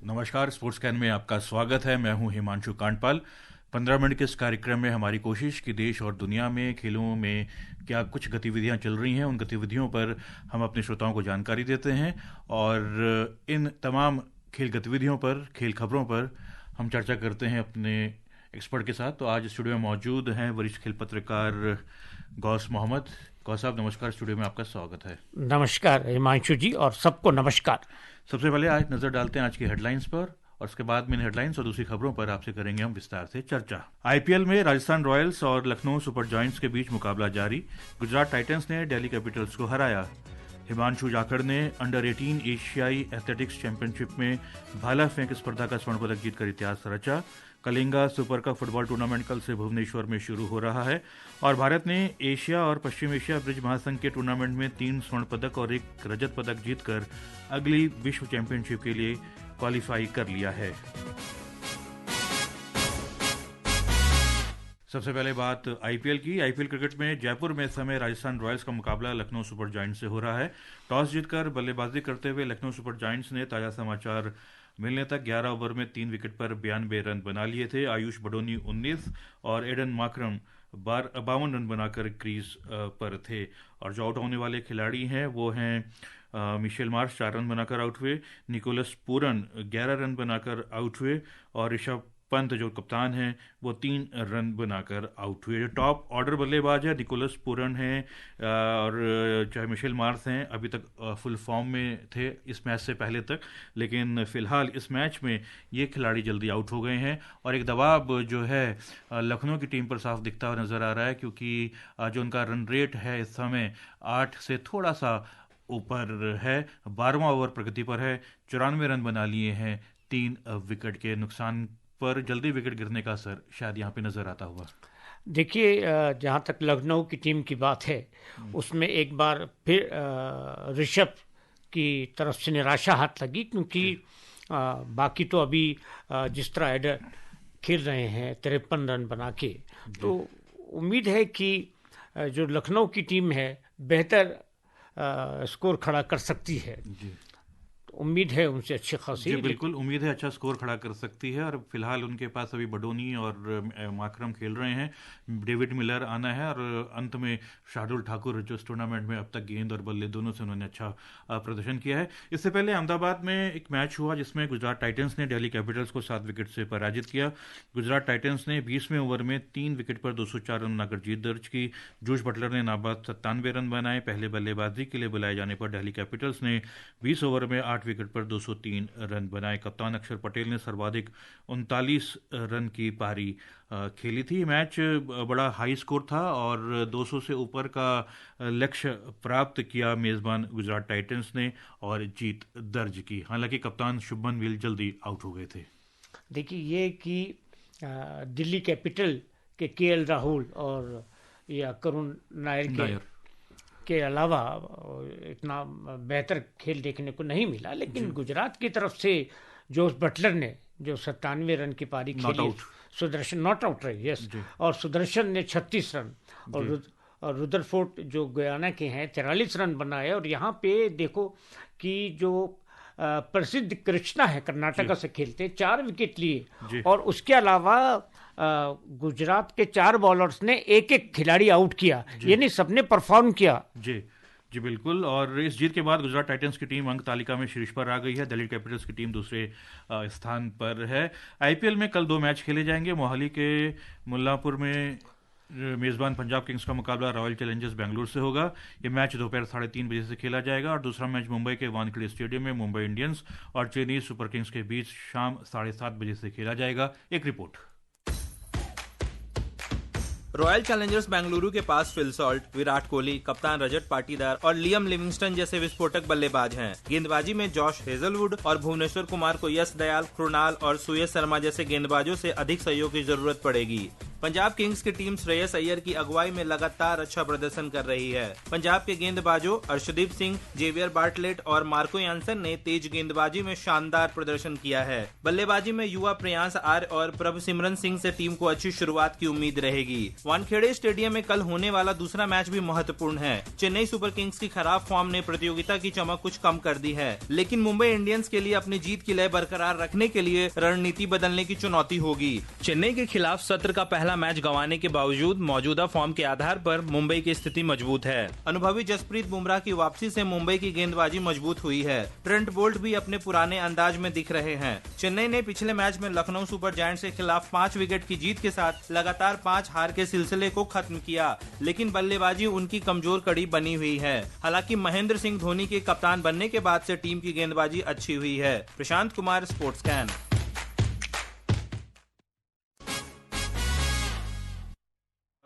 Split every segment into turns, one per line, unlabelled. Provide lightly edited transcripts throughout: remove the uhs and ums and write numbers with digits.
नमस्कार, sports can में आपका स्वागत है। मैं हूं हिमांशु कांडपाल। 15 मिनट के इस कार्यक्रम में हमारी कोशिश कि देश और दुनिया में खेलों में क्या कुछ गतिविधियां चल रही हैं, उन गतिविधियों पर हम अपने श्रोताओं को जानकारी देते हैं और इन तमाम खेल गतिविधियों पर, खेल खबरों पर हम चर्चा करते हैं अपने एक्सपर्ट के साथ। तो आज स्टूडियो में मौजूद हैं वरिष्ठ खेल पत्रकार गौस मोहम्मद। गौस साहब नमस्कार, स्टूडियो में आपका स्वागत है।
नमस्कार हिमांशु जी और सबको नमस्कार।
सबसे पहले आज नजर डालते हैं आज की हेडलाइंस पर और उसके बाद में हेडलाइंस और दूसरी खबरों पर आपसे करेंगे हम विस्तार से चर्चा। आईपीएल में राजस्थान रॉयल्स और लखनऊ सुपर जायंट्स के बीच मुकाबला जारी। गुजरात टाइटंस ने दिल्ली कैपिटल्स को हराया। हिमांशु जाखड़ ने अंडर 18 एशियाई एथलेटिक्स चैंपियनशिप में भाला फेंक स्पर्धा का स्वर्ण पदक जीतकर इतिहास रचा। Kalinga super cup football tournament कल से भुवनेश्वर में शुरू हो रहा है और भारत ने एशिया और पश्चिम एशिया ब्रिज महासंघ के टूर्नामेंट में 3 स्वर्ण पदक और 1 रजत पदक जीतकर अगली विश्व चैंपियनशिप के लिए क्वालिफाई कर लिया है। सबसे पहले बात आईपीएल की। आईपीएल क्रिकेट में जयपुर में इस समय राजस्थान रॉयल्स का मुकाबला लखनऊ सुपर जायंट्स से हो रहा है। टॉस जीतकर बल्लेबाजी करते हुए लखनऊ सुपर जायंट्स ने ताजा समाचार मिलने तक 11 ओवर में 3 विकेट पर 92 रन बना लिए थे। आयुष बडोनी 19 और एडन माकरम 52 रन बनाकर क्रीज पर थे और जो आउट होने वाले खिलाड़ी हैं वो हैं मिशेल मार्श 4 रन बनाकर आउट हुए, निकोलस पूरन 11 रन बनाकर आउट हुए और ऋषभ पंत जो कप्तान हैं वो 3 रन बनाकर आउट हुए। जो टॉप ऑर्डर बल्लेबाज है निकोलस पूरन हैं और चाहे मिशेल मार्श हैं, अभी तक फुल फॉर्म में थे इस मैच से पहले तक, लेकिन फिलहाल इस मैच में ये खिलाड़ी जल्दी आउट हो गए हैं और एक दबाव जो है लखनऊ की टीम पर साफ दिखता हुआ नजर आ रहा है, क्योंकि जो उनका रन रेट है इस समय 8 से थोड़ा सा ऊपर है। 12वां ओवर प्रगति पर है, 94 रन बना लिए हैं 3 विकेट के नुकसान पर। जल्दी विकेट गिरने का असर शायद यहाँ पे नजर आता हुआ।
देखिए, जहाँ तक लखनऊ की टीम की बात है उसमें एक बार फिर ऋषभ की तरफ से निराशा हाथ लगी, क्योंकि बाकी तो अभी जिस तरह एडर खेल रहे हैं 53 रन बना के, तो उम्मीद है कि जो लखनऊ की टीम है बेहतर स्कोर खड़ा कर सकती है। उम्मीद है उनसे अच्छी खासी।
जी बिल्कुल, उम्मीद है अच्छा स्कोर खड़ा कर सकती है और फिलहाल उनके पास अभी बडोनी और माकरम खेल रहे हैं, डेविड मिलर आना है और अंत में शार्दुल ठाकुर जो इस टूर्नामेंट में अब तक गेंद और बल्ले दोनों से उन्होंने अच्छा प्रदर्शन किया है। इससे पहले अहमदाबाद में एक मैच हुआ जिसमें गुजरात टाइटंस ने दिल्ली कैपिटल्स को 7 विकेट से पराजित किया। गुजरात टाइटंस ने 20वें ओवर में 3 विकेट पर 204 रन बनाकर जीत दर्ज की। जोश बटलर ने नाबाद 97 रन बनाए। पहले बल्लेबाजी के लिए बुलाए जाने पर दिल्ली कैपिटल्स ने 20 ओवर में 8 विकेट पर 203 रन बनाए। कप्तान अक्षर पटेल ने सर्वाधिक 39 रन की पारी खेली थी। मैच बड़ा हाई स्कोर था और 200 से ऊपर का लक्ष्य प्राप्त किया मेजबान गुजरात टाइटंस ने और जीत दर्ज की। हालांकि कप्तान शुभमन गिल जल्दी आउट हो गए थे।
देखिए, ये कि दिल्ली कैपिटल के केएल राहुल और या करुण नायर के अलावा इतना बेहतर खेल देखने को नहीं मिला, लेकिन गुजरात की तरफ से जोश बटलर ने जो 97 रन की पारी खेली, सुदर्शन नॉट आउट रही, यस, और सुदर्शन ने 36 रन और रुदरफोर्ड जो गयाना के हैं 43 रन बनाए। और यहाँ पे देखो कि जो प्रसिद्ध कृष्णा है कर्नाटका से खेलते 4 विकेट लिए और उसके अलावा गुजरात के 4 बॉलर्स ने एक खिलाड़ी आउट किया, यानी सबने परफॉर्म किया।
जी बिल्कुल। और इस जीत के बाद गुजरात टाइटंस की टीम अंक तालिका में शीर्ष पर आ गई है। दिल्ली कैपिटल्स की टीम दूसरे स्थान पर है। आईपीएल में कल 2 मैच खेले जाएंगे। मोहाली के मुल्लापुर में मेजबान पंजाब किंग्स का मुकाबला रॉयल चैलेंजर्स बेंगलुरु से होगा। ये मैच दोपहर 3:30 बजे से खेला जाएगा और दूसरा मैच मुंबई के वानखेड़े स्टेडियम में मुंबई इंडियंस और चेन्नई सुपर किंग्स के बीच शाम 7:30 बजे से खेला जाएगा। एक रिपोर्ट।
रॉयल चैलेंजर्स बेंगलुरु के पास फिल सॉल्ट, विराट कोहली, कप्तान रजत पाटीदार और लियम लिविंगस्टन जैसे विस्फोटक बल्लेबाज हैं। गेंदबाजी में जॉश हेजलवुड और भुवनेश्वर कुमार को यश दयाल, कृणाल और सुयश शर्मा जैसे गेंदबाजों से अधिक सहयोग की जरूरत पड़ेगी। पंजाब किंग्स की टीम श्रेयस अय्यर की अगुवाई में लगातार अच्छा प्रदर्शन कर रही है। पंजाब के गेंदबाजों अर्शदीप सिंह, जेवियर बार्टलेट और मार्को यानसन ने तेज गेंदबाजी में शानदार प्रदर्शन किया है। बल्लेबाजी में युवा प्रियांश आर्य और प्रभसिमरन सिंह से टीम को अच्छी शुरुआत की उम्मीद रहेगी। वानखेड़े स्टेडियम में कल होने वाला दूसरा मैच भी महत्वपूर्ण है। चेन्नई सुपर किंग्स की खराब फॉर्म ने प्रतियोगिता की चमक कुछ कम कर दी है, लेकिन मुंबई इंडियंस के लिए अपनी जीत की लय बरकरार रखने के लिए रणनीति बदलने की चुनौती होगी। चेन्नई के खिलाफ सत्र का पहला मैच गंवाने के बावजूद मौजूदा फॉर्म के आधार पर मुंबई की स्थिति मजबूत है। अनुभवी जसप्रीत बुमराह की वापसी से मुंबई की गेंदबाजी मजबूत हुई है। ट्रेंट बोल्ट भी अपने पुराने अंदाज में दिख रहे हैं। चेन्नई ने पिछले मैच में लखनऊ सुपर जायंट्स के खिलाफ 5 विकेट की जीत के साथ लगातार 5 हार के सिलसिले को खत्म किया, लेकिन बल्लेबाजी उनकी कमजोर कड़ी बनी हुई है। हालांकि महेंद्र सिंह धोनी के कप्तान बनने के बाद से टीम की गेंदबाजी अच्छी हुई है। Prashant Kumar, sports can.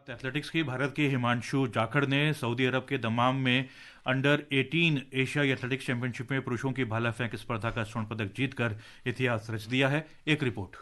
Athletics की भारत के हिमांशु जाखड़ ने सऊदी अरब के दमाम में अंडर 18 एशियाई एथलेटिक्स चैंपियनशिप में पुरुषों की भाला फेंक स्पर्धा का स्वर्ण पदक जीतकर इतिहास रच दिया है। एक रिपोर्ट।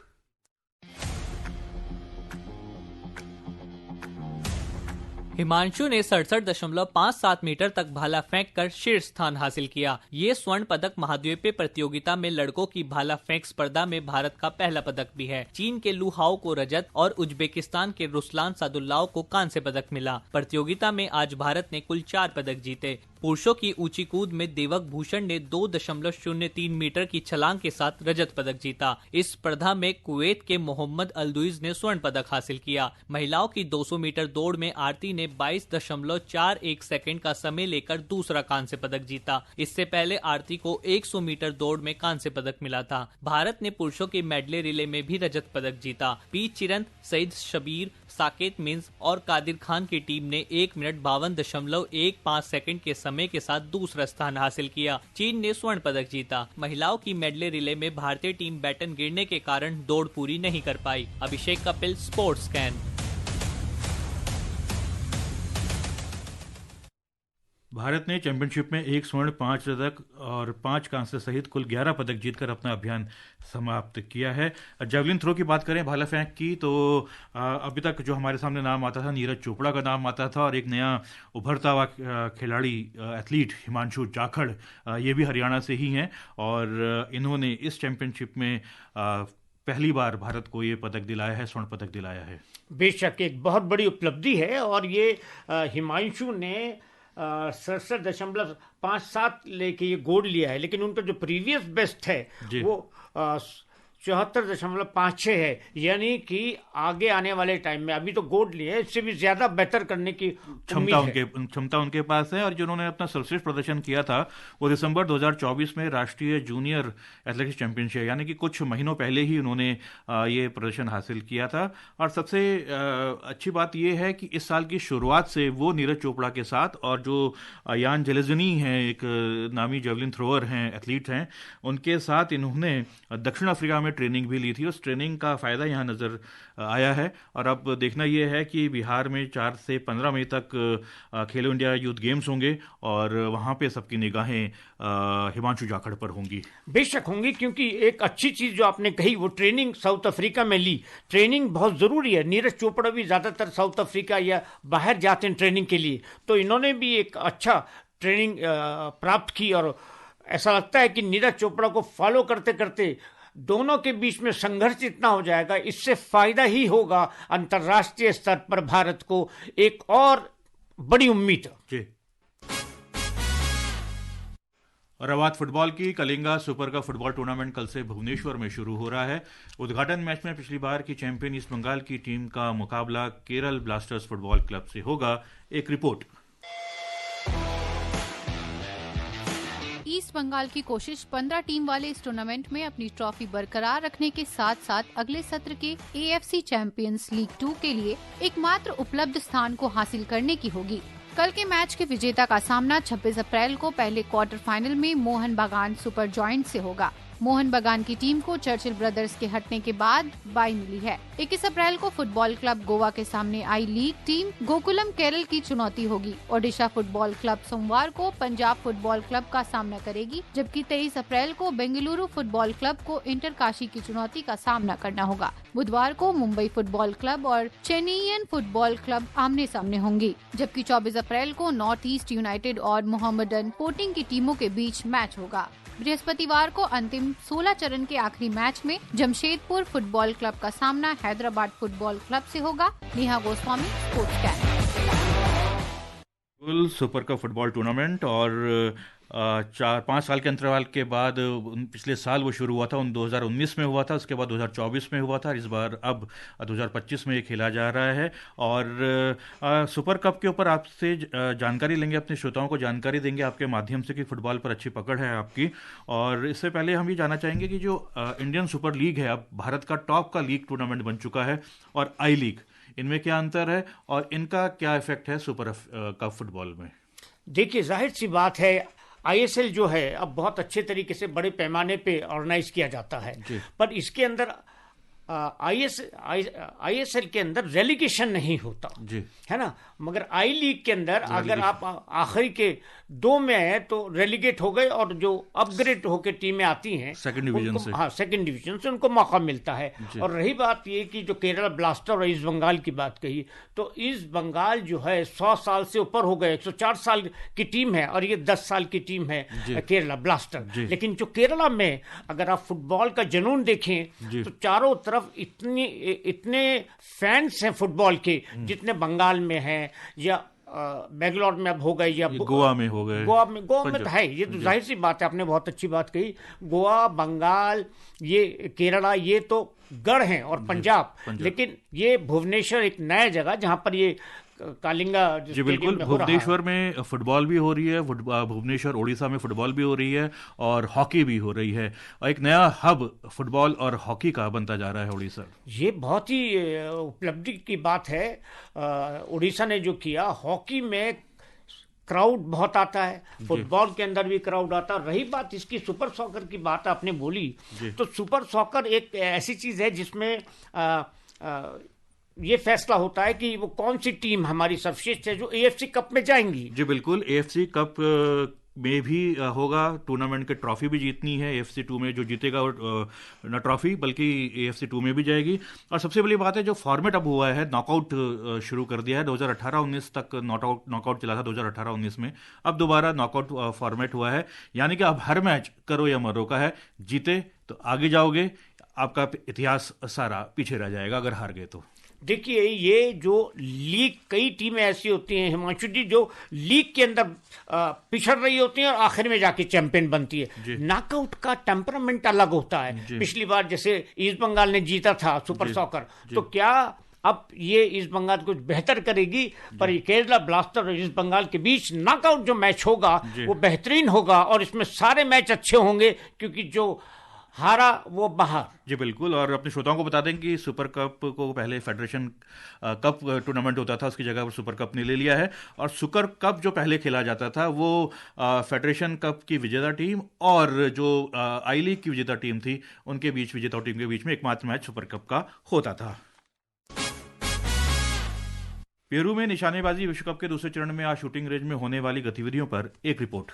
हिमांशु ने 67.57 मीटर तक भाला फेंक कर शीर्ष स्थान हासिल किया। ये स्वर्ण पदक महाद्वीपीय प्रतियोगिता में लड़कों की भाला फेंक स्पर्धा में भारत का पहला पदक भी है। चीन के लू हाओ को रजत और उज्बेकिस्तान के रुस्लान सादुल्लाह को कांस्य पदक मिला। प्रतियोगिता में आज भारत ने कुल 4 पदक जीते। पुरुषों की ऊंची कूद में देवक भूषण ने 2.03 मीटर की छलांग के साथ रजत पदक जीता। इस स्पर्धा में कुवैत के मोहम्मद अलदुइज ने स्वर्ण पदक हासिल किया। महिलाओं की 200 मीटर दौड़ में आरती ने 22.41 सेकंड का समय लेकर दूसरा कांस्य पदक जीता। इससे पहले आरती को 100 मीटर दौड़ में कांस्य पदक मिला था। भारत ने पुरुषों के मेडले रिले में भी रजत पदक जीता। पी चिरंत, सईद शबीर, साकेत मिंज और कादिर खान की टीम ने 1 मिनट 52.15 सेकंड के समय के साथ दूसरा स्थान हासिल किया। चीन ने स्वर्ण पदक जीता। महिलाओं की मेडले रिले में भारतीय टीम बैटन गिरने के कारण दौड़ पूरी नहीं कर पाई। अभिषेक कपिल, स्पोर्ट्स कैन।
भारत ने चैंपियनशिप में 1 स्वर्ण, 5 रजत और 5 कांस्य सहित कुल 11 पदक जीतकर अपना अभियान समाप्त किया है। जेवलिन थ्रो की बात करें, भाला फेंक की, तो अभी तक जो हमारे सामने नाम आता था नीरज चोपड़ा का नाम आता था, और एक नया उभरता हुआ खिलाड़ी एथलीट हिमांशु जाखड़, ये भी हरियाणा से ही हैं और इन्होंने इस चैंपियनशिप में पहली बार भारत को ये पदक दिलाया है, स्वर्ण पदक दिलाया है।
बेशक एक बहुत बड़ी उपलब्धि है और ये हिमांशु ने 67.57 लेके ये गोल्ड लिया है, लेकिन उनका जो प्रीवियस बेस्ट है वो 74.56 है, यानी कि आगे आने वाले टाइम में अभी तो गोल्ड लिए इससे भी ज्यादा बेहतर करने की
क्षमता उनके पास है। और जिन्होंने अपना सर्वश्रेष्ठ प्रदर्शन किया था वो दिसंबर 2024 में राष्ट्रीय जूनियर एथलेटिक्स चैंपियनशिप, यानी कि कुछ महीनों पहले ही उन्होंने ये प्रदर्शन हासिल किया था। और सबसे अच्छी बात ये है कि इस साल की शुरुआत से वो नीरज चोपड़ा के साथ और जो यान जेलेजनी हैं, एक नामी जेवलिन थ्रोअर हैं, एथलीट हैं, उनके साथ इन्होंने दक्षिण अफ्रीका में ट्रेनिंग भी ली थी। उस ट्रेनिंग का फायदा यहाँ नजर आया है और अब देखना यह है कि बिहार में 4 से 15 मई तक खेलो इंडिया यूथ गेम्स होंगे और वहां पे सबकी निगाहें हिमांशु जाखड़ पर होंगी।
बेशक होंगी, क्योंकि एक अच्छी चीज जो आपने कही वो ट्रेनिंग साउथ अफ्रीका में ली। ट्रेनिंग बहुत जरूरी है। नीरज चोपड़ा भी ज्यादातर साउथ अफ्रीका या बाहर जाते हैं ट्रेनिंग के लिए, तो इन्होंने भी एक अच्छा ट्रेनिंग प्राप्त की और ऐसा लगता है कि नीरज चोपड़ा को फॉलो करते करते दोनों के बीच में संघर्ष इतना हो जाएगा, इससे फायदा ही होगा अंतर्राष्ट्रीय स्तर पर भारत को एक और बड़ी उम्मीद है।
और अब बात फुटबॉल की। Kalinga super cup football tournament कल से भुवनेश्वर में शुरू हो रहा है। उद्घाटन मैच में पिछली बार की चैंपियन ईस्ट बंगाल की टीम का मुकाबला केरल ब्लास्टर्स फुटबॉल क्लब से होगा। एक रिपोर्ट।
ईस्ट बंगाल की कोशिश 15 टीम वाले इस टूर्नामेंट में अपनी ट्रॉफी बरकरार रखने के साथ साथ अगले सत्र के AFC चैंपियंस लीग 2 के लिए एकमात्र उपलब्ध स्थान को हासिल करने की होगी। कल के मैच के विजेता का सामना 26 अप्रैल को पहले क्वार्टर फाइनल में मोहन बागान सुपर जॉइंट से होगा। मोहन बगान की टीम को चर्चिल ब्रदर्स के हटने के बाद बाई मिली है। 21 अप्रैल को फुटबॉल क्लब गोवा के सामने आई लीग टीम गोकुलम केरल की चुनौती होगी। ओडिशा फुटबॉल क्लब सोमवार को पंजाब फुटबॉल क्लब का सामना करेगी, जबकि 23 अप्रैल को बेंगलुरु फुटबॉल क्लब को इंटर काशी की चुनौती का सामना करना होगा। बुधवार को मुंबई फुटबॉल क्लब और चेन्नईयन फुटबॉल क्लब आमने सामने होंगी, जबकि 24 अप्रैल को नॉर्थ ईस्ट यूनाइटेड और मोहम्मडन स्पोर्टिंग की टीमों के बीच मैच होगा। बृहस्पतिवार को अंतिम 16 चरण के आखिरी मैच में जमशेदपुर फुटबॉल क्लब का सामना हैदराबाद फुटबॉल क्लब से होगा। Neha Goswami, sports can.
Super cup football tournament और 4-5 साल के अंतराल के बाद पिछले साल वो शुरू हुआ था, 2019 में हुआ था, उसके बाद 2024 में हुआ था, इस बार अब 2025 में ये खेला जा रहा है। और सुपर कप के ऊपर आपसे जानकारी लेंगे, अपने श्रोताओं को जानकारी देंगे आपके माध्यम से कि फुटबॉल पर अच्छी पकड़ है आपकी। और इससे पहले हम ये जानना चाहेंगे कि जो इंडियन सुपर लीग है, अब भारत का टॉप का लीग टूर्नामेंट बन चुका है, और आई लीग, इनमें क्या अंतर है और इनका क्या इफेक्ट है सुपर कप फुटबॉल में?
देखिए, जाहिर सी बात है, आईएसएल जो है अब बहुत अच्छे तरीके से बड़े पैमाने पे ऑर्गेनाइज किया जाता है, पर इसके अंदर आईएसएल के अंदर रेलीगेशन नहीं होता जी, है ना। मगर आई लीग के अंदर अगर आप आखिरी के 2 में है तो रेलीगेट हो गए, और जो अपग्रेड होकर टीमें आती हैं
सेकंड डिवीजन से,
हाँ, सेकंड डिवीजन से उनको मौका मिलता है। और रही बात ये कि जो केरला ब्लास्टर और ईस्ट बंगाल की बात कही, तो ईस्ट बंगाल जो है 100 साल से ऊपर हो गए, 104 साल की टीम है, और ये 10 साल की टीम है केरला ब्लास्टर। लेकिन जो केरला में अगर आप फुटबॉल का जुनून देखें तो चारों तरफ इतने फैंस हैं फुटबॉल के जितने बंगाल में हैं, या बेंगलोर में अब हो गए, या
गोवा में हो गए।
गोवा में तो है, ये तो जाहिर सी बात है, आपने बहुत अच्छी बात कही। गोवा, बंगाल, ये केरला, ये तो गढ़ हैं, और पंजाब। लेकिन ये भुवनेश्वर एक नया जगह जहां पर ये कालिंगा
जी बिल्कुल, भुवनेश्वर में फुटबॉल भी हो रही है, भुवनेश्वर ओडिशा में फुटबॉल भी हो रही है, और हॉकी भी हो रही है, और एक नया हब फुटबॉल और हॉकी का बनता जा रहा है ओडिशा।
ये बहुत ही उपलब्धि की बात है ओडिशा ने जो किया। हॉकी में क्राउड बहुत आता है, फुटबॉल के अंदर भी क्राउड आता है। रही बात इसकी सुपर सॉकर की बात आपने बोली, तो सुपर सॉकर एक ऐसी चीज है जिसमें ये फैसला होता है कि वो कौन सी टीम हमारी सर्वश्रेष्ठ है जो एएफसी कप में जाएंगी।
जी बिल्कुल, एएफसी कप में भी होगा, टूर्नामेंट के ट्रॉफी भी जीतनी है। एएफसी 2 में जो जीतेगा न ट्रॉफी बल्कि एएफसी 2 में भी जाएगी। और सबसे बड़ी बात है, जो फॉर्मेट अब हुआ है, नॉकआउट शुरू कर दिया है। 2018-19 तक नॉकआउट चला था 2018-19 में, अब दोबारा नॉकआउट फॉर्मेट हुआ है, यानी कि अब हर मैच करो या मरो का है। जीते तो आगे जाओगे, आपका इतिहास सारा पीछे रह जाएगा अगर हार गए तो।
देखिए, ये जो लीग, कई टीमें ऐसी होती हैं हिमांशु जी जो लीग के अंदर पिछड़ रही होती हैं और आखिर में जाके चैंपियन बनती है। नॉकआउट का टेम्परामेंट अलग होता है। पिछली बार जैसे ईस्ट बंगाल ने जीता था सुपर सॉकर, तो क्या अब ये ईस्ट बंगाल कुछ बेहतर करेगी? पर ये केरला ब्लास्टर और ईस्ट बंगाल के बीच नॉकआउट जो मैच होगा वो बेहतरीन होगा, और इसमें सारे मैच अच्छे होंगे, क्योंकि जो हारा वो बाहर।
जी बिल्कुल, और अपने श्रोताओं को बता दें कि सुपर कप को पहले फेडरेशन कप टूर्नामेंट होता था, उसकी जगह पर सुपर कप ने ले लिया है। और सुपर कप जो पहले खेला जाता था वो फेडरेशन कप की विजेता टीम और जो आई लीग की विजेता टीम थी, उनके बीच, विजेता टीम के बीच में एकमात्र मैच सुपर कप का होता था। पेरू में निशानेबाजी विश्व कप के दूसरे चरण में आज शूटिंग रेंज में होने वाली गतिविधियों पर एक रिपोर्ट।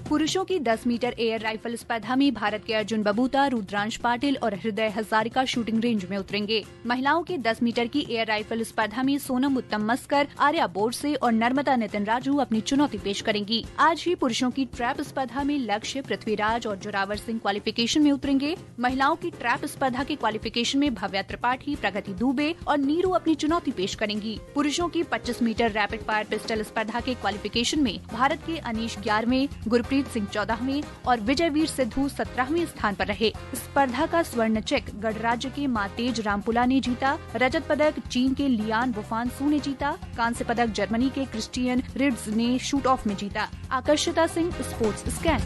पुरुषों की 10 मीटर एयर राइफल स्पर्धा में भारत के अर्जुन बबूता, रुद्रांश पाटिल और हृदय हजारिका शूटिंग रेंज में उतरेंगे। महिलाओं के 10 मीटर की एयर राइफल स्पर्धा में सोनम उत्तम मस्कर, आर्या बोरसे और नर्मदा नितिन राजू अपनी चुनौती पेश करेंगी। आज ही पुरुषों की ट्रैप स्पर्धा में लक्ष्य, पृथ्वीराज और जोरावर सिंह क्वालिफिकेशन में उतरेंगे। महिलाओं की ट्रैप स्पर्धा के क्वालिफिकेशन में भव्या त्रिपाठी, प्रगति दुबे और नीरू अपनी चुनौती पेश करेंगी। पुरुषों की 25 मीटर रैपिड फायर पिस्टल स्पर्धा के क्वालिफिकेशन में भारत के अनीश 11वें, गुरप्रीत सिंह 14वें और विजयवीर सिद्धू 17वें स्थान पर रहे। स्पर्धा का स्वर्ण चेक गढ़राज्य के मातेज रामपुला ने जीता। रजत पदक चीन के लियान वुफानसू ने जीता। कांस्य पदक जर्मनी के क्रिस्टियन रिड्स ने शूट ऑफ में जीता। आकर्षिता सिंह, स्पोर्ट्स स्कैन।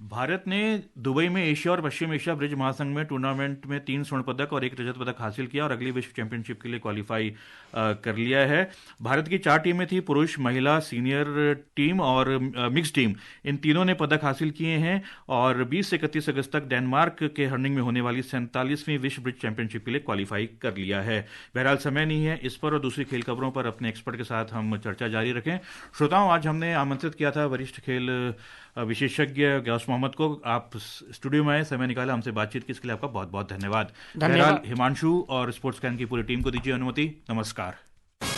भारत ने दुबई में एशिया और पश्चिम एशिया ब्रिज महासंघ में टूर्नामेंट में 3 स्वर्ण पदक और 1 रजत पदक हासिल किया और अगली विश्व चैंपियनशिप के लिए क्वालिफाई कर लिया है। भारत की 4 टीमें थी, पुरुष, महिला, सीनियर टीम और मिक्स टीम। इन तीनों ने पदक हासिल किए हैं और 20 से 31 अगस्त तक डेनमार्क के हर्निंग में होने वाली 47वीं विश्व ब्रिज चैंपियनशिप के लिए क्वालिफाई कर लिया है। बहरहाल समय नहीं है, इस पर और दूसरी खेल खबरों पर अपने एक्सपर्ट के साथ हम चर्चा जारी रखें। श्रोताओं, आज हमने आमंत्रित किया था वरिष्ठ खेल विशेषज्ञ गौस मोहम्मद को। आप स्टूडियो में आए, समय निकाला, हमसे बातचीत की, इसके लिए आपका बहुत बहुत धन्यवाद। बहरहाल हिमांशु और स्पोर्ट्स कैन की पूरी टीम को दीजिए अनुमति। नमस्कार।